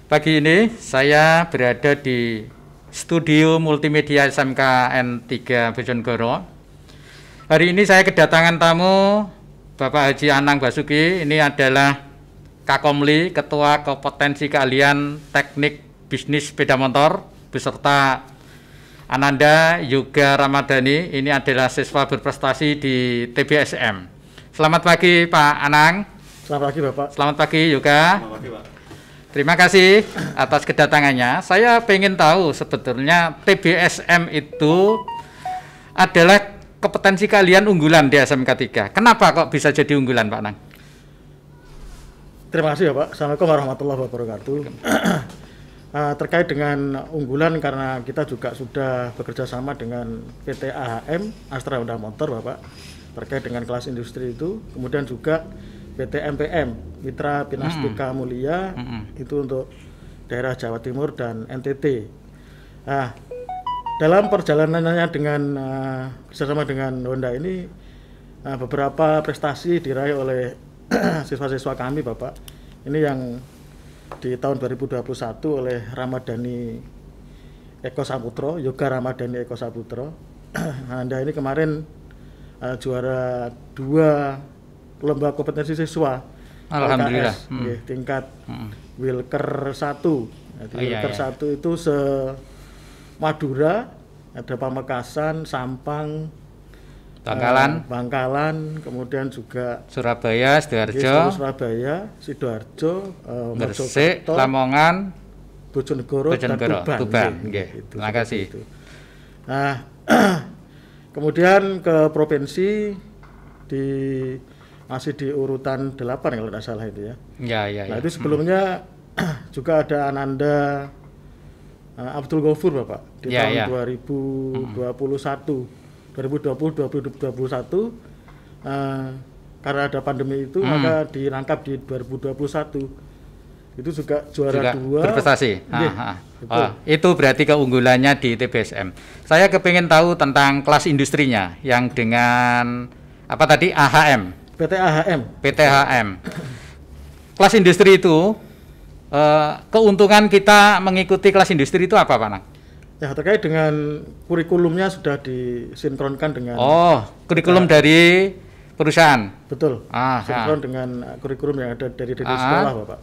Pagi ini saya berada di studio multimedia SMK N3 Bojonegoro. Hari ini saya kedatangan tamu Bapak Haji Anang Basuki. Ini adalah Kakomli, Ketua Kompetensi Keahlian Teknik Bisnis Sepeda Motor, beserta Ananda Yoga Ramadhani. Ini adalah siswa berprestasi di TBSM. Selamat pagi Pak Anang. Selamat pagi Bapak. Selamat pagi Yoga. Selamat pagi Pak. Terima kasih atas kedatangannya. Saya pengen tahu sebetulnya TBSM itu adalah kompetensi keahlian unggulan di SMK 3. Kenapa kok bisa jadi unggulan Pak Anang? Terima kasih ya Pak. Assalamualaikum warahmatullahi wabarakatuh. Terkait dengan unggulan, karena kita juga sudah bekerja sama dengan PT AHM Astra Honda Motor Bapak, terkait dengan kelas industri itu. Kemudian juga PT MPM Mitra Pinastika Mulia itu untuk daerah Jawa Timur dan NTT. Nah, dalam perjalanannya dengan bersama dengan Honda ini, beberapa prestasi diraih oleh siswa-siswa kami Bapak. Ini yang di tahun 2021 oleh Ramadhani Eko Saputro, Yoga Ramadhani Eko Saputro. Anda ini kemarin juara 2 lomba kompetensi siswa. Alhamdulillah. LKS, tingkat Wilker 1. Jadi Wilker 1 itu Madura, ada Pamekasan, Sampang, Bangkalan, kemudian juga Surabaya, Sidoarjo, Gresik, Lamongan, Bojonegoro, dan Tuban. Gitu. Terima kasih. Nah, kemudian ke provinsi masih di urutan 8 kalau tidak salah itu ya. Nah, itu sebelumnya juga ada Ananda Abdul Ghafur Bapak di tahun 2021 karena ada pandemi itu, maka dirangkap di 2021 itu juga juara 2 berprestasi. Itu berarti keunggulannya di TBSM. Saya kepingin tahu tentang kelas industrinya yang dengan apa tadi, AHM, PT AHM. Kelas industri itu keuntungan kita mengikuti kelas industri itu apa Pak Nang? Ya, terkait dengan kurikulumnya sudah disinkronkan dengan kurikulum dari perusahaan. Betul. Sinkron dengan kurikulum yang ada dari sekolah Bapak.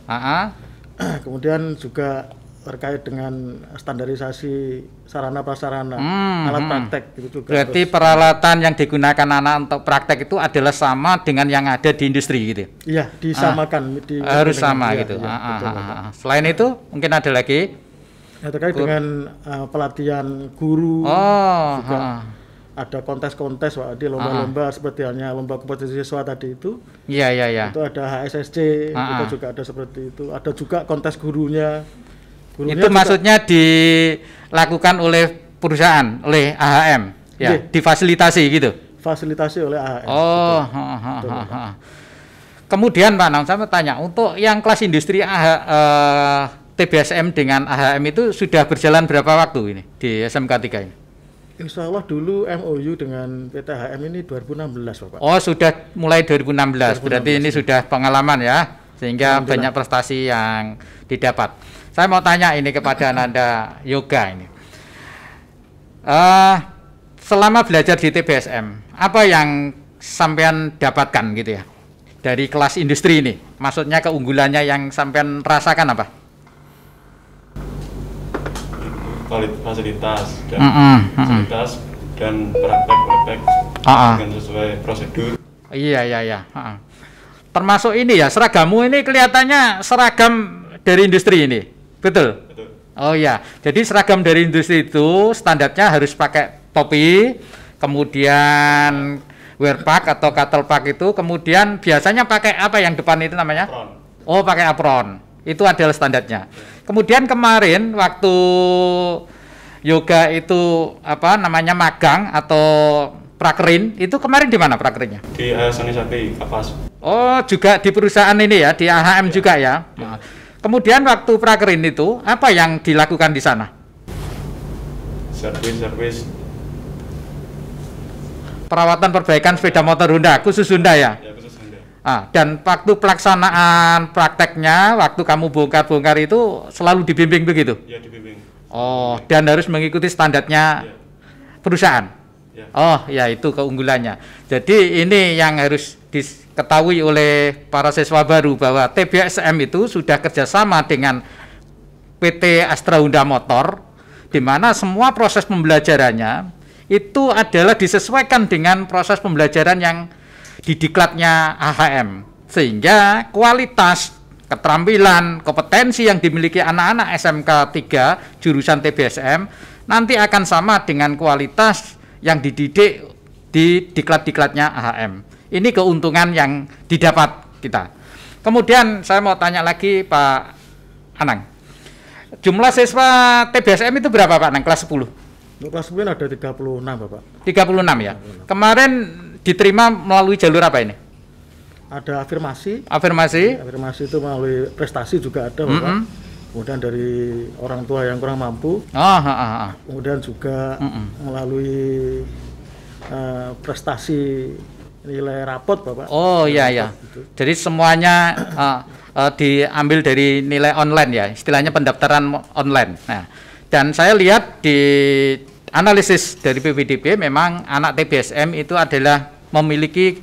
Kemudian juga terkait dengan standarisasi sarana prasarana alat praktek itu juga. Berarti peralatan yang digunakan anak untuk praktek itu adalah sama dengan yang ada di industri gitu. Iya, disamakan. Harus sama gitu. Betul, selain itu mungkin ada lagi. Ya, terkait dengan pelatihan guru, juga ada kontes-kontes Pak, di lomba-lomba seperti halnya lomba kompetensi siswa tadi itu. Iya. Itu ada HSSC, itu juga ada seperti itu. Ada juga kontes gurunya itu juga maksudnya dilakukan oleh perusahaan, oleh AHM, ya, difasilitasi gitu. Fasilitasi oleh AHM. Kemudian Pak Nang, saya mau tanya, untuk yang kelas industri TBSM dengan AHM itu sudah berjalan berapa waktu ini di SMK 3 ini? Insya Allah dulu MOU dengan PT AHM ini 2016 Bapak. Sudah mulai 2016. Berarti ini sudah pengalaman ya, sehingga banyak prestasi yang didapat. Saya mau tanya ini kepada Ananda Yoga ini. Selama belajar di TBSM, apa yang sampean dapatkan gitu ya dari kelas industri ini? Maksudnya keunggulannya yang sampean rasakan apa? Fasilitas dan praktek dengan sesuai prosedur. Iya. Termasuk ini ya, seragammu ini kelihatannya seragam dari industri ini, betul? Oh ya, jadi seragam dari industri itu standarnya harus pakai topi, kemudian wear pack atau cattle pack itu, kemudian biasanya pakai apa yang depan itu namanya? Apron. Pakai apron. Itu adalah standarnya. Kemudian kemarin waktu Yoga itu magang atau prakerin, itu kemarin di mana prakerinnya? Di Sanisati Kapas. Juga di perusahaan ini ya, di AHM juga ya. Kemudian waktu prakerin itu apa yang dilakukan di sana? Servis. Perawatan perbaikan sepeda motor Honda, khusus Honda ya? Ya, khusus Honda. Dan waktu pelaksanaan prakteknya, waktu kamu bongkar-bongkar itu selalu dibimbing begitu? Ya, dibimbing. Oh, dan harus mengikuti standarnya perusahaan? Ya. Oh, ya itu keunggulannya. Jadi ini yang harus diketahui oleh para siswa baru bahwa TBSM itu sudah kerjasama dengan PT Astra Honda Motor, di mana semua proses pembelajarannya itu adalah disesuaikan dengan proses pembelajaran yang di diklatnya AHM, sehingga kualitas, keterampilan, kompetensi yang dimiliki anak-anak SMK 3 jurusan TBSM nanti akan sama dengan kualitas yang dididik di diklat-diklatnya AHM. Ini keuntungan yang didapat kita. Kemudian saya mau tanya lagi Pak Anang, jumlah siswa TBSM itu berapa Pak Anang, kelas 10? Untuk kelas 10 ada 36 Bapak. 36 ya? Kemarin diterima melalui jalur apa ini? Ada afirmasi. Afirmasi? Afirmasi itu melalui prestasi juga ada Bapak. Kemudian dari orang tua yang kurang mampu. Kemudian juga melalui prestasi nilai rapot Bapak. Oh iya ya. Gitu. Jadi semuanya diambil dari nilai online ya, istilahnya pendaftaran online. Nah, dan saya lihat di analisis dari PPDB memang anak TBSM itu adalah memiliki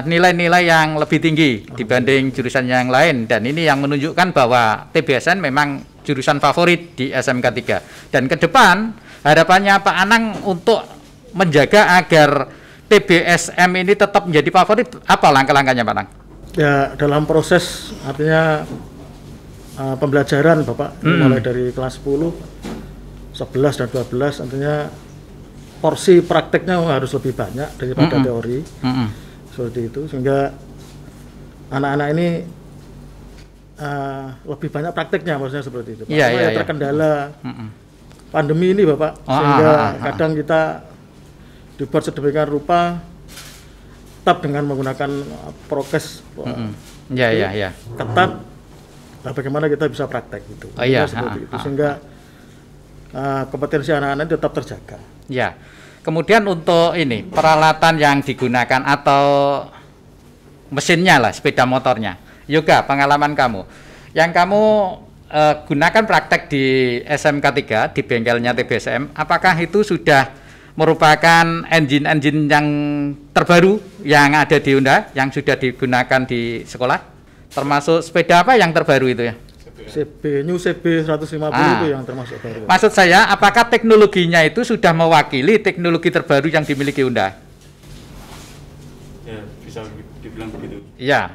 nilai-nilai yang lebih tinggi dibanding jurusan yang lain, dan ini yang menunjukkan bahwa TBSM memang jurusan favorit di SMK 3. Dan ke depan harapannya Pak Anang untuk menjaga agar TBSM ini tetap menjadi favorit, apa langkah-langkahnya Pak Anang? Ya, dalam proses artinya pembelajaran Bapak, mulai dari kelas 10, 11 dan 12 artinya porsi prakteknya harus lebih banyak daripada teori. Seperti itu, sehingga anak-anak ini lebih banyak prakteknya, maksudnya seperti itu. Terkendala pandemi ini Bapak, sehingga kadang kita dibuat sedemikian rupa tetap dengan menggunakan prokes ketat. Nah, bagaimana kita bisa praktek itu? Seperti itu, sehingga kompetensi anak-anak tetap terjaga. Ya. Kemudian untuk ini peralatan yang digunakan atau mesinnya lah, sepeda motornya. Yoga, pengalaman kamu yang kamu gunakan praktek di SMK 3 di bengkelnya TBSM, apakah itu sudah merupakan engine-engine yang terbaru yang ada di Honda yang sudah digunakan di sekolah? Termasuk sepeda apa yang terbaru itu ya? New CB 150 itu yang termasuk baru. Maksud saya, apakah teknologinya itu sudah mewakili teknologi terbaru yang dimiliki Honda? Ya, bisa dibilang begitu. Ya,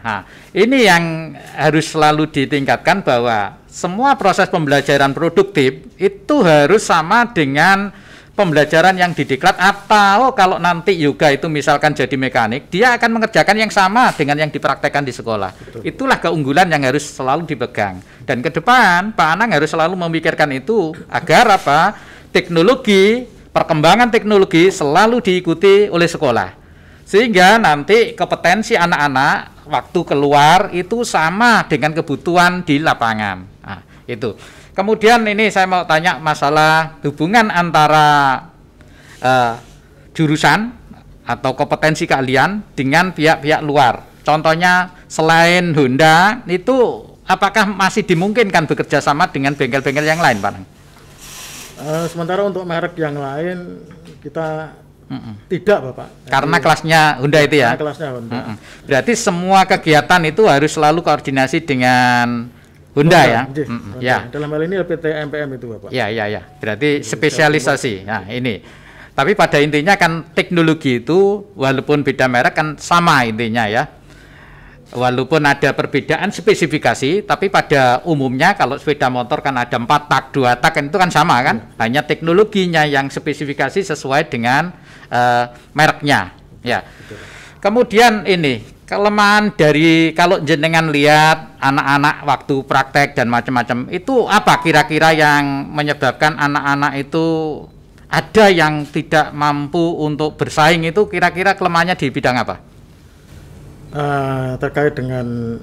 ini yang harus selalu ditingkatkan, bahwa semua proses pembelajaran produktif itu harus sama dengan pembelajaran yang didiklat, atau kalau nanti Yoga itu misalkan jadi mekanik, dia akan mengerjakan yang sama dengan yang dipraktekkan di sekolah. Betul. Itulah keunggulan yang harus selalu dipegang. Dan ke depan Pak Anang harus selalu memikirkan itu agar teknologi, perkembangan teknologi selalu diikuti oleh sekolah. Sehingga nanti kompetensi anak-anak waktu keluar itu sama dengan kebutuhan di lapangan. Nah, itu. Kemudian ini saya mau tanya masalah hubungan antara jurusan atau kompetensi keahlian dengan pihak-pihak luar. Contohnya selain Honda itu apakah masih dimungkinkan bekerja sama dengan bengkel-bengkel yang lain, Pak? Sementara untuk merek yang lain kita tidak, Bapak. Karena kelasnya Honda itu ya? Kelasnya Honda. Berarti semua kegiatan itu harus selalu koordinasi dengan Honda ya? Ya. Dalam hal ini PT MPM itu Bapak. Ya. Berarti spesialisasi. Nah ini. Tapi pada intinya kan teknologi itu walaupun beda merek kan sama intinya ya. Walaupun ada perbedaan spesifikasi, tapi pada umumnya kalau sepeda motor kan ada 4 tak, 2 tak, kan itu kan sama kan? Hanya teknologinya yang spesifikasi sesuai dengan mereknya. Ya. Kemudian ini kelemahan dari kalau jenengan lihat anak-anak waktu praktek dan macam-macam itu apa kira-kira yang menyebabkan anak-anak itu ada yang tidak mampu untuk bersaing, itu kira-kira kelemahannya di bidang apa? Terkait dengan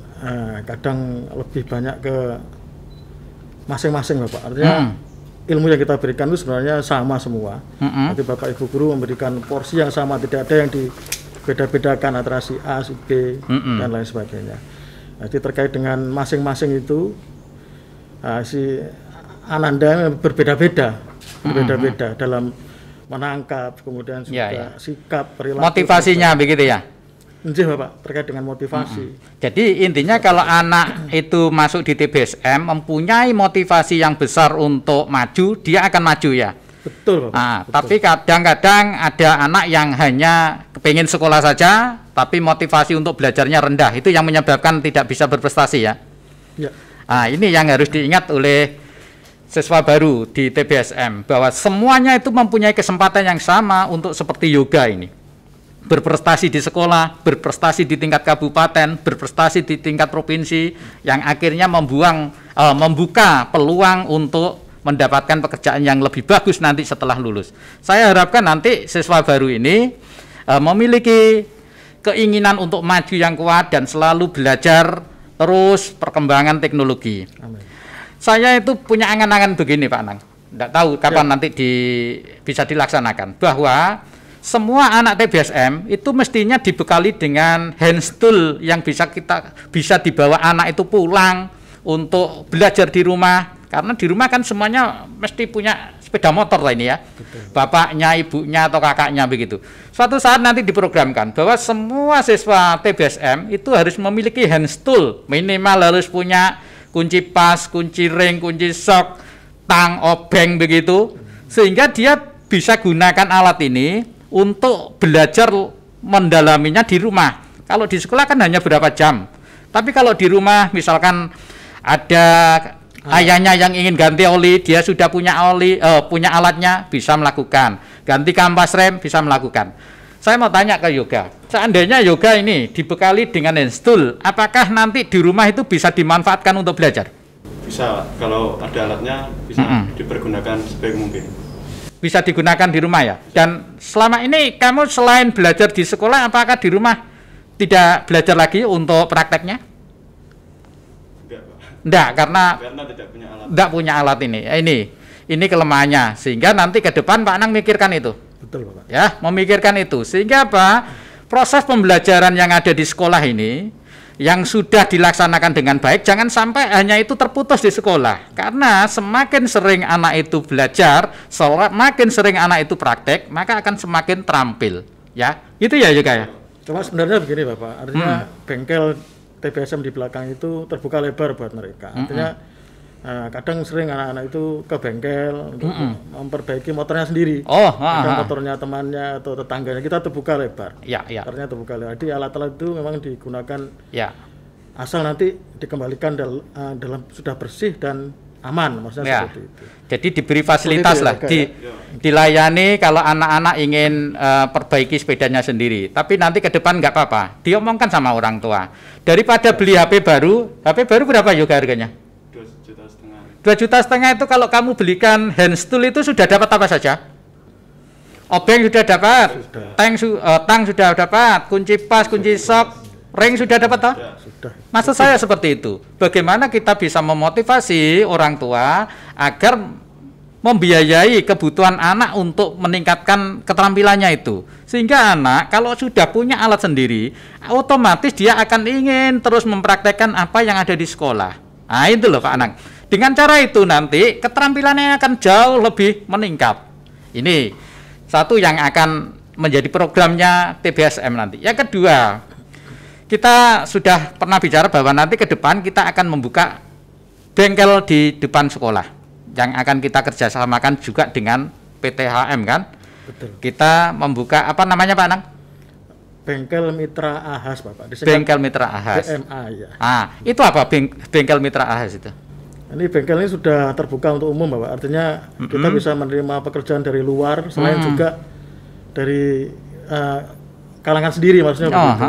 kadang lebih banyak ke masing-masing Bapak. Artinya ilmu yang kita berikan itu sebenarnya sama semua. Nanti Bapak Ibu guru memberikan porsi yang sama, tidak ada yang beda-bedakan antara si A, si B, dan lain sebagainya. Jadi terkait dengan masing-masing itu si Ananda berbeda-beda dalam menangkap, kemudian juga sikap, perilaku. Motivasinya begitu ya? Nggih, Bapak, terkait dengan motivasi. Jadi intinya kalau anak itu masuk di TBSM mempunyai motivasi yang besar untuk maju, dia akan maju ya. Betul, Bapak. Nah, betul. tapi kadang-kadang ada anak yang hanya kepingin sekolah saja, tapi motivasi untuk belajarnya rendah. Itu yang menyebabkan tidak bisa berprestasi ya. Ya. Nah, ini yang harus diingat oleh siswa baru di TBSM, bahwa semuanya itu mempunyai kesempatan yang sama untuk seperti yoga ini. Berprestasi di sekolah, berprestasi di tingkat kabupaten, berprestasi di tingkat provinsi, yang akhirnya membuka peluang untuk mendapatkan pekerjaan yang lebih bagus nanti setelah lulus. Saya harapkan nanti siswa baru ini memiliki keinginan untuk maju yang kuat dan selalu belajar terus perkembangan teknologi. Amin. Saya itu punya angan-angan begini Pak Anang, tidak tahu kapan nanti bisa dilaksanakan, bahwa semua anak TBSM itu mestinya dibekali dengan hand tool yang bisa dibawa anak itu pulang untuk belajar di rumah, karena di rumah kan semuanya mesti punya sepeda motor lah ini ya. Betul. Bapaknya, ibunya atau kakaknya begitu. Suatu saat nanti diprogramkan bahwa semua siswa TBSM itu harus memiliki hand tool, minimal harus punya kunci pas, kunci ring, kunci sok, tang, obeng begitu, sehingga dia bisa gunakan alat ini untuk belajar mendalaminya di rumah. Kalau di sekolah kan hanya berapa jam, tapi kalau di rumah misalkan ada ayahnya yang ingin ganti oli, dia sudah punya punya alatnya, bisa melakukan. Ganti kampas rem, bisa melakukan. Saya mau tanya ke yoga, seandainya yoga ini dibekali dengan hand tool, apakah nanti di rumah itu bisa dimanfaatkan untuk belajar? Bisa, kalau ada alatnya bisa dipergunakan sebaik mungkin. Bisa digunakan di rumah ya. Dan selama ini kamu selain belajar di sekolah, apakah di rumah tidak belajar lagi untuk prakteknya? Enggak, Pak. Enggak, karena tidak punya alat. Enggak punya alat ini. Ini kelemahannya. Sehingga nanti ke depan Pak Anang mikirkan itu. Betul, Bapak. Ya, memikirkan itu. Sehingga apa? Proses pembelajaran yang ada di sekolah ini yang sudah dilaksanakan dengan baik, jangan sampai hanya itu terputus di sekolah. Karena semakin sering anak itu belajar, semakin sering anak itu praktek, maka akan semakin terampil. Ya, itu ya juga ya. Cuma sebenarnya begini Bapak, artinya bengkel TBSM di belakang itu terbuka lebar buat mereka. Artinya kadang sering anak-anak itu ke bengkel untuk memperbaiki motornya sendiri. Motornya temannya atau tetangganya, kita terbuka lebar. Artinya terbuka lebar. Jadi alat-alat itu memang digunakan asal nanti dikembalikan dalam sudah bersih dan aman, maksudnya seperti itu. Jadi diberi fasilitas lah, dilayani kalau anak-anak ingin perbaiki sepedanya sendiri. Tapi nanti ke depan nggak apa-apa, diomongkan sama orang tua. Daripada beli HP baru berapa yoga harganya? 2,5 juta itu kalau kamu belikan hand tool itu sudah dapat apa saja? Obeng sudah dapat, tang sudah dapat, kunci pas, kunci sok, ring sudah dapat toh? Sudah. Maksud saya seperti itu. Bagaimana kita bisa memotivasi orang tua agar membiayai kebutuhan anak untuk meningkatkan keterampilannya itu. Sehingga anak kalau sudah punya alat sendiri, otomatis dia akan ingin terus mempraktekkan apa yang ada di sekolah. Nah itu loh Pak Anang. Dengan cara itu nanti keterampilannya akan jauh lebih meningkat. Ini satu yang akan menjadi programnya TBSM nanti. Yang kedua, kita sudah pernah bicara bahwa nanti ke depan kita akan membuka bengkel di depan sekolah yang akan kita kerjasamakan juga dengan PTHM kan. Betul. Kita membuka apa namanya Pak Anang? Bengkel Mitra Ahas Bapak. Bengkel Mitra Ahas. BMA ya. Itu apa bengkel Mitra Ahas itu? Ini bengkel ini sudah terbuka untuk umum Bapak. Artinya kita bisa menerima pekerjaan dari luar, selain juga dari kalangan sendiri maksudnya begitu.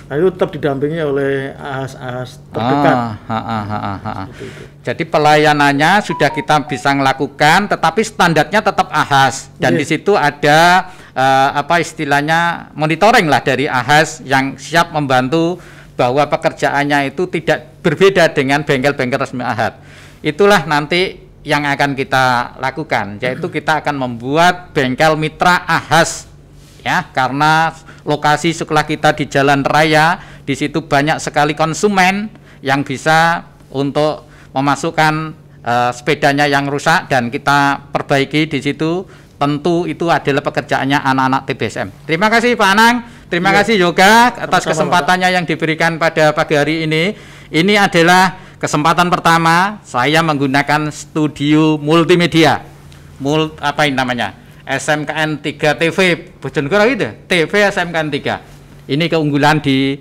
Nah itu tetap didampingi oleh ahas-ahas terdekat. Jadi pelayanannya sudah kita bisa melakukan, tetapi standarnya tetap ahas. Dan di situ ada apa istilahnya monitoring lah dari ahas yang siap membantu bahwa pekerjaannya itu tidak berbeda dengan bengkel-bengkel resmi ahas. Itulah nanti yang akan kita lakukan, yaitu kita akan membuat bengkel mitra ahas ya, karena lokasi sekolah kita di jalan raya, di situ banyak sekali konsumen yang bisa untuk memasukkan sepedanya yang rusak dan kita perbaiki di situ. Tentu itu adalah pekerjaannya anak-anak TBSM. Terima kasih Pak Anang, terima kasih Yoga atas kesempatannya yang diberikan pada pagi hari ini. Ini adalah kesempatan pertama saya menggunakan studio multimedia. Apa ini namanya? SMKN 3 TV Bojonegoro itu, TV SMKN 3. Ini keunggulan di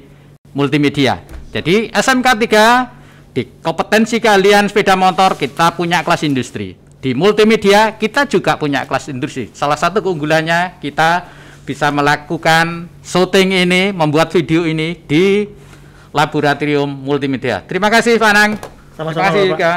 multimedia. Jadi SMK 3 di kompetensi kalian sepeda motor kita punya kelas industri. Di multimedia kita juga punya kelas industri. Salah satu keunggulannya kita bisa melakukan syuting ini, membuat video ini di laboratorium multimedia. Terima kasih Pak Anang. Sama-sama, Terima kasih Pak. juga.